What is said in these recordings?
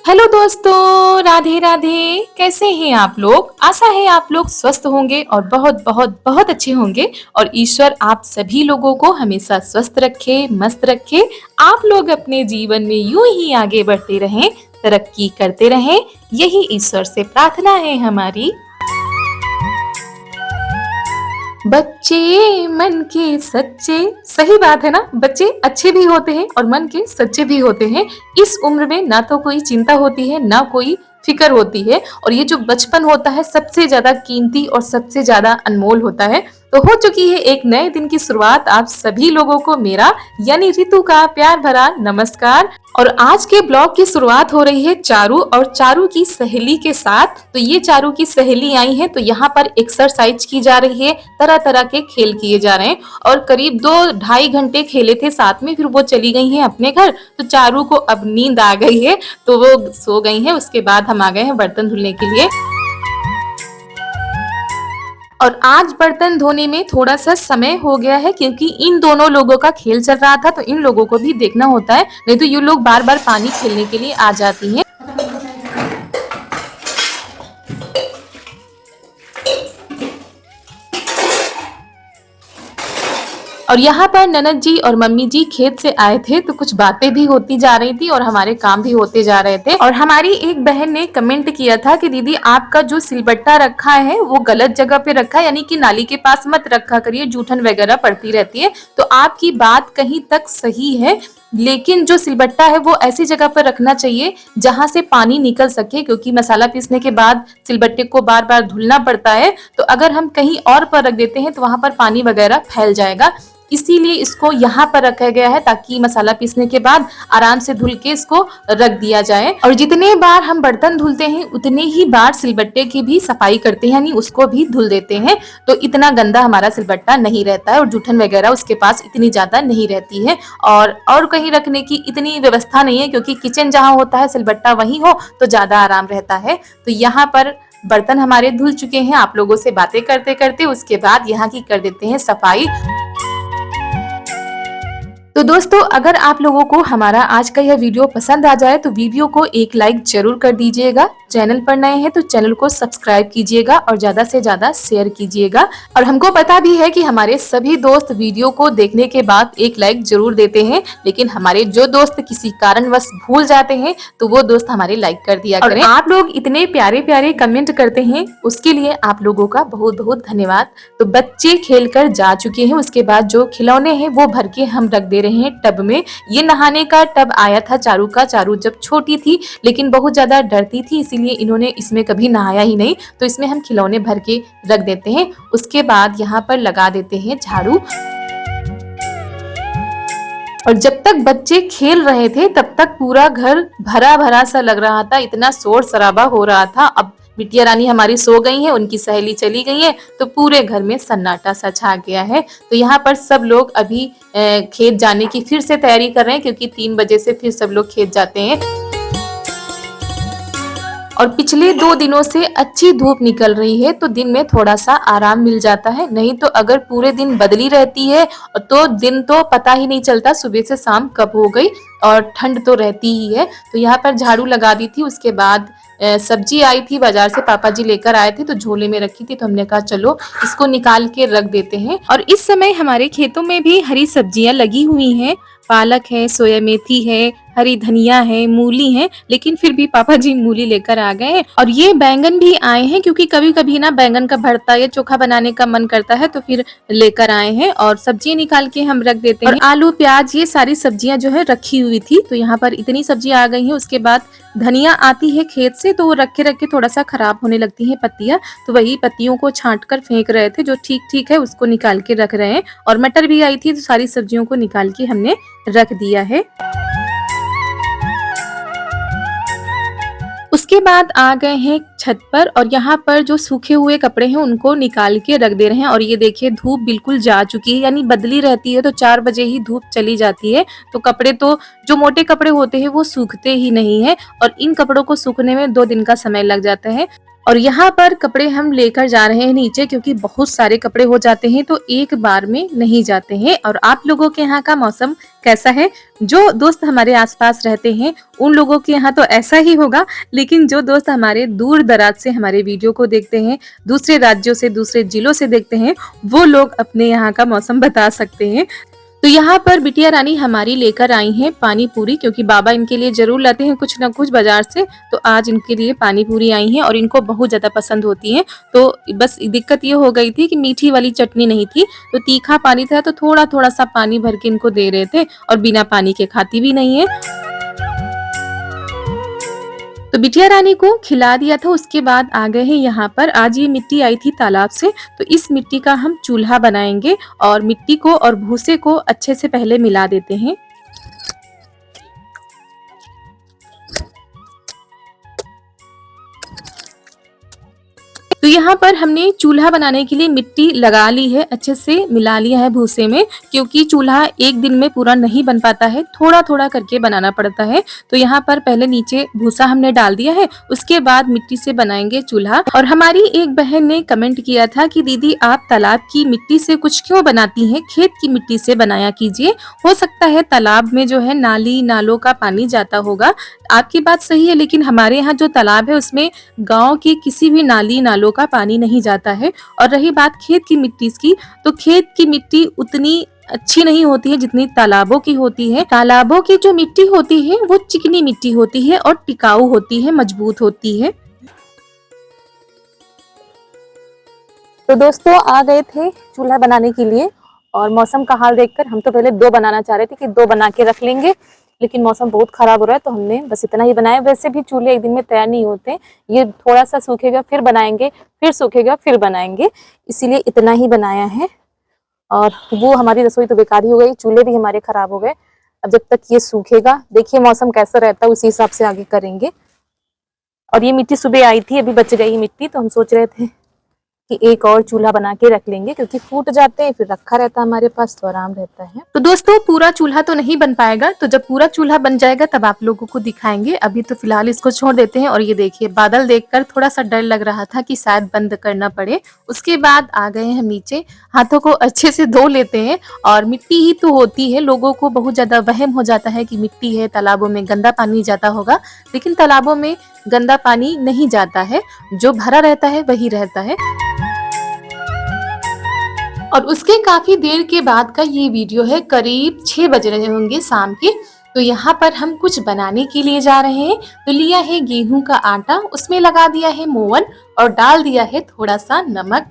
Hello दोस्तों, राधे राधे। कैसे हैं आप लोग? आशा है आप लोग स्वस्थ होंगे और बहुत बहुत बहुत अच्छे होंगे। और ईश्वर आप सभी लोगों को हमेशा स्वस्थ रखे, मस्त रखे। आप लोग अपने जीवन में यूं ही आगे बढ़ते रहें, तरक्की करते रहें, यही ईश्वर से प्रार्थना है हमारी। बच्चे मन के सच्चे, सही बात है ना। बच्चे अच्छे भी होते हैं और मन के सच्चे भी होते हैं। इस उम्र में ना तो कोई चिंता होती है, ना कोई फिक्र होती है। और ये जो बचपन होता है सबसे ज्यादा कीमती और सबसे ज्यादा अनमोल होता है। तो हो चुकी है एक नए दिन की शुरुआत। आप सभी लोगों को मेरा यानी रितु का प्यार भरा नमस्कार। और आज के ब्लॉग की शुरुआत हो रही है चारू और चारू की सहेली के साथ। तो ये चारू की सहेली आई है, तो यहाँ पर एक्सरसाइज की जा रही है, तरह तरह के खेल किए जा रहे हैं। और करीब 2-2.5 घंटे खेले थे साथ में, फिर वो चली गई हैं अपने घर। तो चारू को अब नींद आ गई है, तो वो सो गई है। उसके बाद हम आ गए हैं बर्तन धुलने के लिए। और आज बर्तन धोने में थोड़ा सा समय हो गया है, क्योंकि इन दोनों लोगों का खेल चल रहा था, तो इन लोगों को भी देखना होता है, नहीं तो ये लोग बार बार पानी खेलने के लिए आ जाती हैं। और यहाँ पर ननद जी और मम्मी जी खेत से आए थे, तो कुछ बातें भी होती जा रही थी और हमारे काम भी होते जा रहे थे। और हमारी एक बहन ने कमेंट किया था कि दीदी आपका जो सिलबट्टा रखा है वो गलत जगह पे रखा है, यानी कि नाली के पास मत रखा करिए, जूठन वगैरह पड़ती रहती है। तो आपकी बात कहीं तक सही है, लेकिन जो सिलबट्टा है वो ऐसी जगह पर रखना चाहिए जहां से पानी निकल सके, क्योंकि मसाला पीसने के बाद सिलबट्टे को बार बार धुलना पड़ता है। तो अगर हम कहीं और पर रख देते हैं तो वहां पर पानी वगैरह फैल जाएगा। इसीलिए इसको यहाँ पर रखा गया है, ताकि मसाला पीसने के बाद आराम से धुल के इसको रख दिया जाए। और जितने बार हम बर्तन धुलते हैं उतने ही बार सिलबट्टे की भी सफाई करते हैं, यानी उसको भी धुल देते हैं। तो इतना गंदा हमारा सिलबट्टा नहीं रहता है और जूठन वगैरह उसके पास इतनी ज्यादा नहीं रहती है। और कहीं रखने की इतनी व्यवस्था नहीं है, क्योंकि किचन जहाँ होता है सिलबट्टा वहीं हो तो ज्यादा आराम रहता है। तो यहाँ पर बर्तन हमारे धुल चुके हैं। आप लोगों से बातें करते करते उसके बाद यहाँ की कर देते हैं सफाई। तो दोस्तों, अगर आप लोगों को हमारा आज का यह वीडियो पसंद आ जाए तो वीडियो को एक लाइक जरूर कर दीजिएगा। चैनल पर नए हैं तो चैनल को सब्सक्राइब कीजिएगा और ज्यादा से ज्यादा शेयर कीजिएगा। और हमको पता भी है कि हमारे सभी दोस्त वीडियो को देखने के बाद एक लाइक जरूर देते हैं, लेकिन हमारे जो दोस्त किसी कारणवश भूल जाते हैं तो वो दोस्त हमारे लाइक कर दिया करें। और आप लोग इतने प्यारे प्यारे कमेंट करते हैं, उसके लिए आप लोगों का बहुत बहुत धन्यवाद। तो बच्चे खेल कर जा चुके हैं, उसके बाद जो खिलौने हैं वो भर के हम रख दे रहे हैं टब में। ये नहाने का टब आया था चारू का। चारू जब छोटी थी लेकिन बहुत ज्यादा डरती थी, इसीलिए इन्होंने इसमें कभी नहाया ही नहीं। तो इसमें हम खिलौने भर के रख देते हैं। उसके बाद यहाँ पर लगा देते हैं झाड़ू। और जब तक बच्चे खेल रहे थे तब तक पूरा घर भरा भरा सा लग रहा था, इतना शोर शराबा हो रहा था। अब बिटिया रानी हमारी सो गई है, उनकी सहेली चली गई है, तो पूरे घर में सन्नाटा सा छा गया है। तो यहाँ पर सब लोग अभी खेत जाने की फिर से तैयारी कर रहे हैं, क्योंकि 3 बजे से फिर सब लोग खेत जाते हैं। और पिछले 2 दिनों से अच्छी धूप निकल रही है, तो दिन में थोड़ा सा आराम मिल जाता है। नहीं तो अगर पूरे दिन बदली रहती है तो दिन तो पता ही नहीं चलता सुबह से शाम कब हो गई, और ठंड तो रहती ही है। तो यहाँ पर झाड़ू लगा दी थी। उसके बाद सब्जी आई थी बाजार से, पापा जी लेकर आए थे, तो झोले में रखी थी, तो हमने कहा चलो इसको निकाल के रख देते हैं। और इस समय हमारे खेतों में भी हरी सब्जियां लगी हुई हैं। पालक है, सोया मेथी है, हरी धनिया है, मूली है, लेकिन फिर भी पापा जी मूली लेकर आ गए हैं। और ये बैंगन भी आए हैं, क्योंकि कभी कभी ना बैंगन का भरता या चोखा बनाने का मन करता है, तो फिर लेकर आए हैं। और सब्जियां निकाल के हम रख देते हैं। और आलू प्याज ये सारी सब्जियां जो है रखी हुई थी, तो यहाँ पर इतनी सब्जियां आ गई हैं। उसके बाद धनिया आती है खेत से, तो वो रख के थोड़ा सा खराब होने लगती है पत्तियां, तो वही पत्तियों को छांट कर फेंक रहे थे। जो ठीक ठीक है उसको निकाल के रख रहे हैं। और मटर भी आई थी, तो सारी सब्जियों को निकाल के हमने रख दिया है। उसके बाद आ गए हैं छत पर, और यहाँ पर जो सूखे हुए कपड़े हैं उनको निकाल के रख दे रहे हैं। और ये देखिए धूप बिल्कुल जा चुकी है, यानी बदली रहती है तो 4 बजे ही धूप चली जाती है। तो कपड़े तो जो मोटे कपड़े होते हैं वो सूखते ही नहीं है, और इन कपड़ों को सूखने में 2 दिन का समय लग जाता है। और यहाँ पर कपड़े हम लेकर जा रहे हैं नीचे, क्योंकि बहुत सारे कपड़े हो जाते हैं तो एक बार में नहीं जाते हैं। और आप लोगों के यहाँ का मौसम कैसा है? जो दोस्त हमारे आसपास रहते हैं उन लोगों के यहाँ तो ऐसा ही होगा, लेकिन जो दोस्त हमारे दूर दराज से हमारे वीडियो को देखते हैं, दूसरे राज्यों से, दूसरे जिलों से देखते हैं, वो लोग अपने यहाँ का मौसम बता सकते हैं। तो यहाँ पर बिटिया रानी हमारी लेकर आई हैं पानी पूरी, क्योंकि बाबा इनके लिए जरूर लाते हैं कुछ ना कुछ बाजार से। तो आज इनके लिए पानी पूरी आई हैं और इनको बहुत ज्यादा पसंद होती हैं। तो बस दिक्कत ये हो गई थी कि मीठी वाली चटनी नहीं थी, तो तीखा पानी था, तो थोड़ा थोड़ा सा पानी भर के इनको दे रहे थे, और बिना पानी के खाती भी नहीं है। तो बिटिया रानी को खिला दिया था, उसके बाद आ गए हैं यहाँ पर। आज ये मिट्टी आई थी तालाब से, तो इस मिट्टी का हम चूल्हा बनाएंगे और मिट्टी को और भूसे को अच्छे से पहले मिला देते हैं। तो यहाँ पर हमने चूल्हा बनाने के लिए मिट्टी लगा ली है, अच्छे से मिला लिया है भूसे में, क्योंकि चूल्हा एक दिन में पूरा नहीं बन पाता है, थोड़ा थोड़ा करके बनाना पड़ता है। तो यहाँ पर पहले नीचे भूसा हमने डाल दिया है, उसके बाद मिट्टी से बनाएंगे चूल्हा। और हमारी एक बहन ने कमेंट किया था कि दीदी आप तालाब की मिट्टी से कुछ क्यों बनाती हैं, खेत की मिट्टी से बनाया कीजिए। हो सकता है तालाब में जो है नाली नालों का पानी जाता होगा, आपकी बात सही है, लेकिन हमारे यहाँ जो तालाब है उसमें गांव की किसी भी नाली नालों का पानी नहीं जाता है। और रही बात खेत की मिट्टी की, तो खेत की मिट्टी उतनी अच्छी नहीं होती है जितनी तालाबों की होती है। तालाबों की जो मिट्टी होती है वो चिकनी मिट्टी होती है और टिकाऊ होती है, मजबूत होती है। तो दोस्तों आ गए थे चूल्हा बनाने के लिए, और मौसम का हाल देखकर हम तो पहले 2 बनाना चाह रहे थे कि 2 बना के रख लेंगे, लेकिन मौसम बहुत खराब हो रहा है तो हमने बस इतना ही बनाया। वैसे भी चूल्हे एक दिन में तैयार नहीं होते, ये थोड़ा सा सूखेगा फिर बनाएंगे, फिर सूखेगा फिर बनाएंगे, इसीलिए इतना ही बनाया है। और वो हमारी रसोई तो बेकार ही हो गई, चूल्हे भी हमारे खराब हो गए। अब जब तक ये सूखेगा, देखिए मौसम कैसा रहता है उसी हिसाब से आगे करेंगे। और ये मिट्टी सुबह आई थी, अभी बच गई मिट्टी, तो हम सोच रहे थे कि एक और चूल्हा बना के रख लेंगे, क्योंकि फूट जाते हैं फिर रखा रहता है हमारे पास तो आराम रहता है। तो दोस्तों पूरा चूल्हा तो नहीं बन पाएगा, तो जब पूरा चूल्हा बन जाएगा तब आप लोगों को दिखाएंगे। अभी तो फिलहाल इसको छोड़ देते हैं। और ये देखिए बादल देखकर थोड़ा सा डर लग रहा था कि शायद बंद करना पड़े। उसके बाद आ गए हैं नीचे, हाथों को अच्छे से धो लेते हैं। और मिट्टी ही तो होती है, लोगों को बहुत ज्यादा वहम हो जाता है कि मिट्टी है, तालाबों में गंदा पानी जाता होगा, लेकिन तालाबों में गंदा पानी नहीं जाता है, जो भरा रहता है वही रहता है। और उसके काफी देर के बाद का ये वीडियो है, करीब 6 बज रहे होंगे शाम के। तो यहाँ पर हम कुछ बनाने के लिए जा रहे हैं। तो लिया है गेहूं का आटा, उसमें लगा दिया है मोवन और डाल दिया है थोड़ा सा नमक।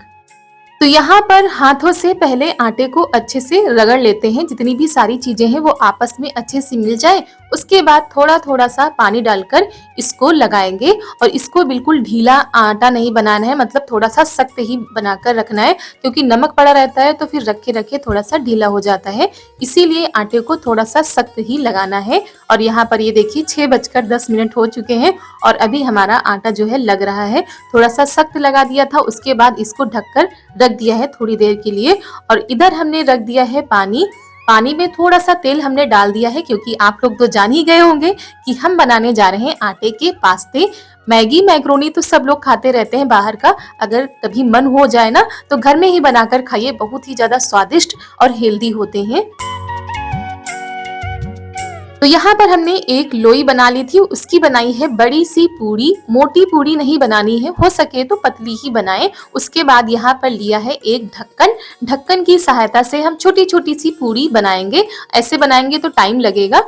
तो यहाँ पर हाथों से पहले आटे को अच्छे से रगड़ लेते हैं, जितनी भी सारी चीजें हैं वो आपस में अच्छे से मिल जाए। उसके बाद थोड़ा थोड़ा सा पानी डालकर इसको लगाएंगे, और इसको बिल्कुल ढीला आटा नहीं बनाना है, मतलब थोड़ा सा सख्त ही बनाकर रखना है, क्योंकि नमक पड़ा रहता है तो फिर रखे रखे थोड़ा सा ढीला हो जाता है, इसीलिए आटे को थोड़ा सा सख्त ही लगाना है। और यहाँ पर ये देखिए 6:10 हो चुके हैं और अभी हमारा आटा जो है लग रहा है। थोड़ा सा सख्त लगा दिया था, उसके बाद इसको ढककर रख दिया है थोड़ी देर के लिए। और इधर हमने रख दिया है पानी, पानी में थोड़ा सा तेल हमने डाल दिया है, क्योंकि आप लोग तो जान ही गए होंगे कि हम बनाने जा रहे हैं आटे के पास्ते। मैगी मैक्रोनी तो सब लोग खाते रहते हैं बाहर का, अगर कभी मन हो जाए ना तो घर में ही बनाकर खाइए, बहुत ही ज्यादा स्वादिष्ट और हेल्दी होते हैं। तो यहाँ पर हमने एक लोई बना ली थी, उसकी बनाई है बड़ी सी पूरी, मोटी पूरी नहीं बनानी है, हो सके तो पतली ही बनाएं। उसके बाद यहाँ पर लिया है एक ढक्कन, ढक्कन की सहायता से हम छोटी छोटी सी पूरी बनाएंगे। ऐसे बनाएंगे तो टाइम लगेगा,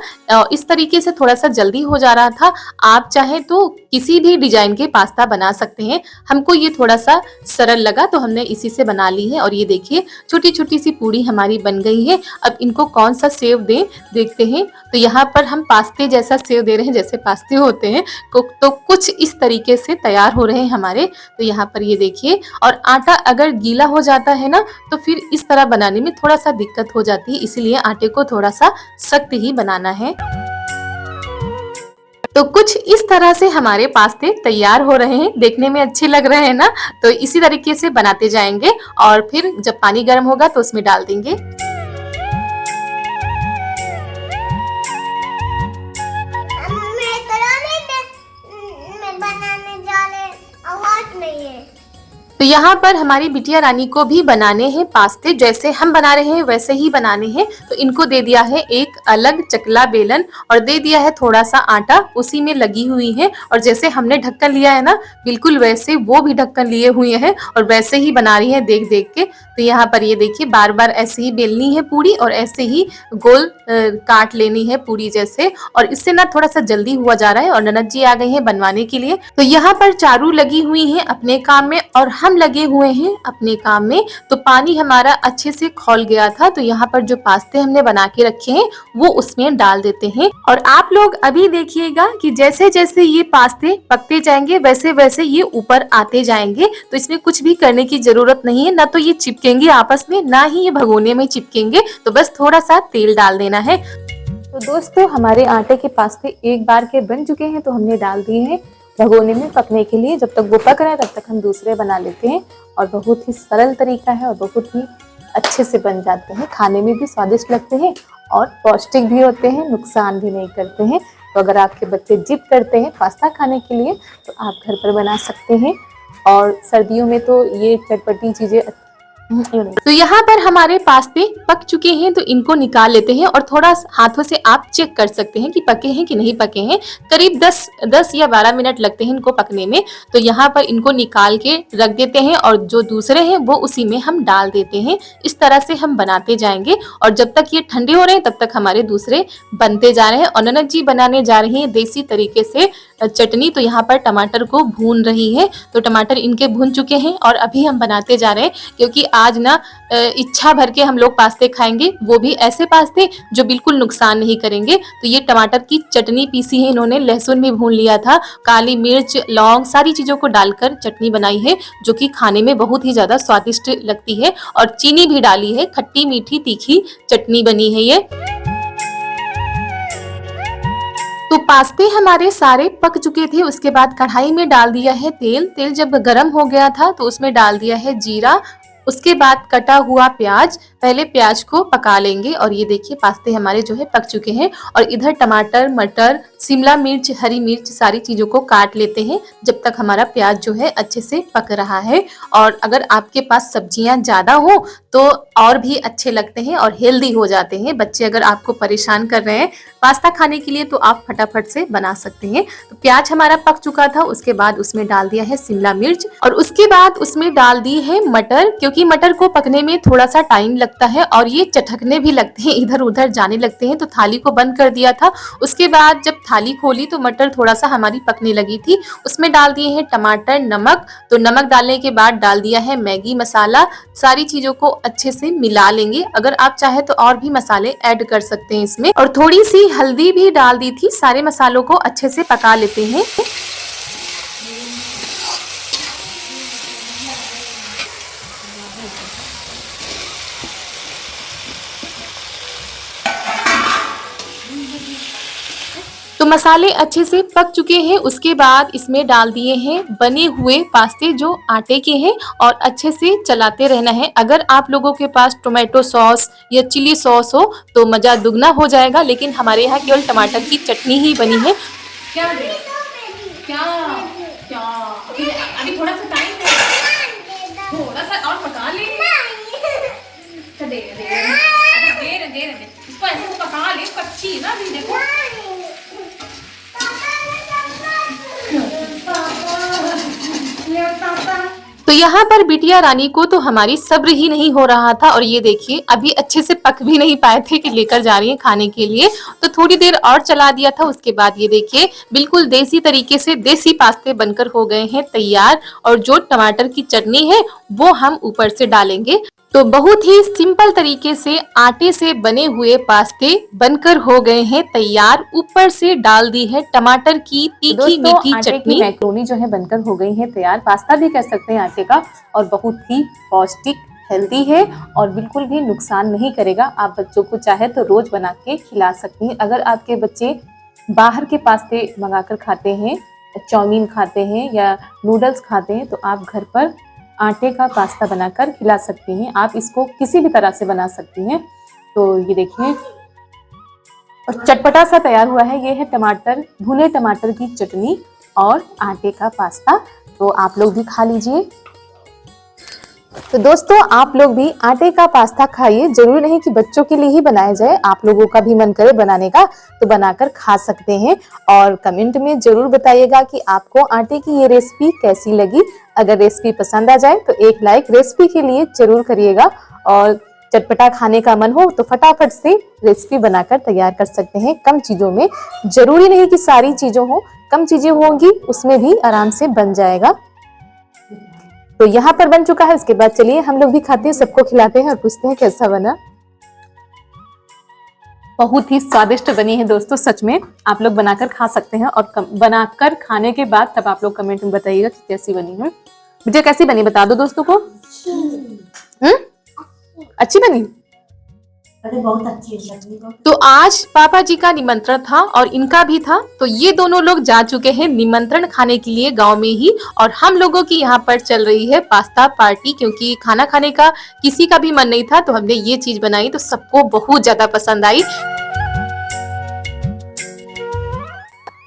इस तरीके से थोड़ा सा जल्दी हो जा रहा था। आप चाहे तो किसी भी डिजाइन के पास्ता बना सकते हैं, हमको ये थोड़ा सा सरल लगा तो हमने इसी से बना ली है। और ये देखिए छोटी छोटी सी पूरी हमारी बन गई है। अब इनको कौन सा सेव दें देखते हैं। तो यहाँ पर हम पास्ते जैसा सेव दे रहे हैं, जैसे पास्ते होते हैं, तो कुछ इस तरीके से तैयार हो रहे हैं हमारे। तो यहाँ पर ये देखिए, और आटा अगर गीला हो जाता है ना तो फिर इस तरह बनाने में थोड़ा सा दिक्कत हो जाती है, इसलिए आटे को थोड़ा सा सख्त ही बनाना है। तो कुछ इस तरह से हमारे पास्ते तैयार हो रहे हैं, देखने में अच्छे लग रहे हैं ना। तो इसी तरीके से बनाते जाएंगे और फिर जब पानी गर्म होगा तो उसमें डाल देंगे। तो यहाँ पर हमारी बिटिया रानी को भी बनाने हैं पास्ते, जैसे हम बना रहे हैं वैसे ही बनाने हैं। तो इनको दे दिया है एक अलग चकला बेलन और दे दिया है थोड़ा सा आटा, उसी में लगी हुई है। और जैसे हमने ढक्कन लिया है ना, बिल्कुल वैसे वो भी ढक्कन लिए हुए हैं और वैसे ही बना रही है देख देख के। तो यहाँ पर ये देखिए बार बार ऐसे ही बेलनी है पूरी और ऐसे ही गोल काट लेनी है पूरी जैसे। और इससे ना थोड़ा सा जल्दी हुआ जा रहा है और ननद जी आ गए हैं बनवाने के लिए। तो यहाँ पर चारू लगी हुई है अपने काम में और हम लगे हुए हैं अपने काम में। तो पानी हमारा अच्छे से खौल गया था, तो यहाँ पर जो पास्ते हमने बना के रखे हैं वो उसमें डाल देते हैं। और आप लोग अभी देखिएगा कि जैसे जैसे ये पास्ते पकते जाएंगे वैसे वैसे ये ऊपर आते जाएंगे। तो इसमें कुछ भी करने की जरूरत नहीं है, ना तो ये चिपकेंगे आपस में, ना ही ये भगोने में चिपकेंगे। तो बस थोड़ा सा तेल डाल देना है। तो दोस्तों हमारे आटे के पास्ते एक बार के बन चुके हैं, तो हमने डाल दिए हैं भगोने में पकने के लिए। जब तक वो पक रहा है तब तक हम दूसरे बना लेते हैं। और बहुत ही सरल तरीका है और बहुत ही अच्छे से बन जाते हैं, खाने में भी स्वादिष्ट लगते हैं और पौष्टिक भी होते हैं, नुकसान भी नहीं करते हैं। तो अगर आपके बच्चे जिद करते हैं पास्ता खाने के लिए तो आप घर पर बना सकते हैं। और सर्दियों में तो ये चटपटी चीजें। तो यहाँ पर हमारे पास्ते पक चुके हैं, तो इनको निकाल लेते हैं और थोड़ा हाथों से आप चेक कर सकते हैं कि पके हैं कि नहीं पके हैं। करीब 10 या 12 मिनट लगते हैं इनको पकने में। तो यहाँ पर इनको निकाल के रख देते हैं और जो दूसरे हैं वो उसी में हम डाल देते हैं। इस तरह से हम बनाते जाएंगे और जब तक ये ठंडे हो रहे हैं तब तक हमारे दूसरे बनते जा रहे हैं। और ननद जी बनाने जा रही है देसी तरीके से चटनी। तो यहाँ पर टमाटर को भून रही है, तो टमाटर इनके भून चुके हैं और अभी हम बनाते जा रहे हैं। क्योंकि आज ना इच्छा भर के हम लोग पास्ते खाएंगे, वो भी ऐसे पास्ते जो बिल्कुल नुकसान नहीं करेंगे। तो ये टमाटर की चटनी पीसी है इन्होंने, लहसुन भी भून लिया था, काली मिर्च लौंग सारी चीजों को डालकर चटनी बनाई है, जो कि खाने में बहुत ही ज्यादा स्वादिष्ट लगती है। और चीनी भी डाली है, खट्टी मीठी तीखी चटनी बनी है ये। तो पास्ते हमारे सारे पक चुके थे। उसके बाद कढ़ाई में डाल दिया है तेल। तेल जब गर्म हो गया था तो उसमें डाल दिया है जीरा। उसके बाद कटा हुआ प्याज, पहले प्याज को पका लेंगे। और ये देखिए पास्ते हमारे जो है पक चुके हैं। और इधर टमाटर, मटर, शिमला मिर्च, हरी मिर्च सारी चीजों को काट लेते हैं जब तक हमारा प्याज जो है अच्छे से पक रहा है। और अगर आपके पास सब्जियां ज्यादा हो तो और भी अच्छे लगते हैं और हेल्दी हो जाते हैं। बच्चे अगर आपको परेशान कर रहे हैं पास्ता खाने के लिए तो आप फटाफट से बना सकते हैं। तो प्याज हमारा पक चुका था, उसके बाद उसमें डाल दिया है शिमला मिर्च और उसके बाद उसमें डाल दी है मटर। क्योंकि मटर को पकने में थोड़ा सा टाइम लगता है और ये चटकने भी लगते हैं, इधर उधर जाने लगते हैं। तो थाली को बंद कर दिया था। उसके बाद जब थाली खोली तो मटर थोड़ा सा हमारी पकने लगी थी। उसमें डाल दिए हैं टमाटर, नमक। तो नमक डालने के बाद डाल दिया है मैगी मसाला। सारी चीजों को अच्छे से मिला लेंगे। अगर आप चाहे तो और भी मसाले ऐड कर सकते हैं इसमें। और थोड़ी सी हल्दी भी डाल दी थी। सारे मसालों को अच्छे से पका लेते हैं। तो मसाले अच्छे से पक चुके हैं। उसके बाद इसमें डाल दिए हैं बने हुए पास्ते जो आटे के हैं और अच्छे से चलाते रहना है। अगर आप लोगों के पास टोमेटो सॉस या चिली सॉस हो तो मज़ा दुगना हो जाएगा, लेकिन हमारे यहाँ केवल टमाटर की चटनी ही बनी है। क्या दे? क्या क्या अभी अभी थोड़ा सा टाइम है, थोड़ा सा और पका ले। दे दे दे दे दे इसको ऐसे तो पका ले, कच्ची ना अभी देखो। तो यहाँ पर बिटिया रानी को तो हमारी सब्र ही नहीं हो रहा था और ये देखिए अभी अच्छे से पक भी नहीं पाए थे कि लेकर जा रही है खाने के लिए। तो थोड़ी देर और चला दिया था। उसके बाद ये देखिए बिल्कुल देसी तरीके से देसी पास्ते बनकर हो गए हैं तैयार। और जो टमाटर की चटनी है वो हम ऊपर से डालेंगे। तो बहुत ही सिंपल तरीके से आटे से बने हुए पास्ते बनकर हो गए हैं तैयार। ऊपर से डाल दी है टमाटर की तीखी मीठी चटनी। मैक्रोनी जो है बनकर हो गई है तैयार। पास्ता भी कह सकते हैं आटे का और बहुत ही पौष्टिक, हेल्दी है और बिल्कुल भी नुकसान नहीं करेगा। आप बच्चों को चाहे तो रोज बना के खिला सकती हैं। अगर आपके बच्चे बाहर के पास्ते मंगाकर खाते हैं, चाउमीन खाते हैं या नूडल्स खाते हैं, तो आप घर पर आटे का पास्ता बनाकर खिला सकती हैं। आप इसको किसी भी तरह से बना सकती हैं। तो ये देखिए और चटपटा सा तैयार हुआ है। ये है टमाटर, भुने टमाटर की चटनी और आटे का पास्ता। तो आप लोग भी खा लीजिए। तो दोस्तों आप लोग भी आटे का पास्ता खाइए, जरूरी नहीं कि बच्चों के लिए ही बनाया जाए, आप लोगों का भी मन करे बनाने का तो बनाकर खा सकते हैं। और कमेंट में जरूर बताइएगा कि आपको आटे की ये रेसिपी कैसी लगी। अगर रेसिपी पसंद आ जाए तो एक लाइक रेसिपी के लिए जरूर करिएगा, और चटपटा खाने का मन हो तो फटाफट से रेसिपी बनाकर तैयार कर सकते हैं कम चीजों में। जरूरी नहीं कि सारी चीजों हो, कम चीजें होंगी उसमें भी आराम से बन जाएगा। तो यहाँ पर बन चुका है, इसके बाद चलिए हम लोग भी खाते हैं, सबको खिलाते हैं और पूछते हैं कैसा बना। बहुत ही स्वादिष्ट बनी है दोस्तों, सच में आप लोग बनाकर खा सकते हैं। और बनाकर खाने के बाद तब आप लोग कमेंट में बताइएगा कि कैसी बनी है। मुझे कैसी बनी बता दो दोस्तों को। अच्छी बनी? अरे बहुत अच्छी है। तो आज पापा जी का निमंत्रण था और इनका भी था, तो ये दोनों लोग जा चुके हैं निमंत्रण खाने के लिए गांव में ही, और हम लोगों की यहाँ पर चल रही है पास्ता पार्टी। क्योंकि खाना खाने का किसी का भी मन नहीं था तो हमने ये चीज बनाई, तो सबको बहुत ज्यादा पसंद आई।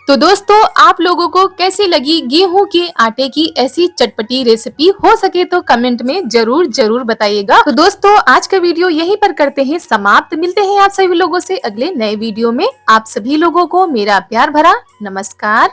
तो दोस्तों आप लोगों को कैसी लगी गेहूं के आटे की ऐसी चटपटी रेसिपी? हो सके तो कमेंट में जरूर जरूर बताइएगा। तो दोस्तों आज का वीडियो यहीं पर करते हैं समाप्त। मिलते हैं आप सभी लोगों से अगले नए वीडियो में। आप सभी लोगों को मेरा प्यार भरा नमस्कार।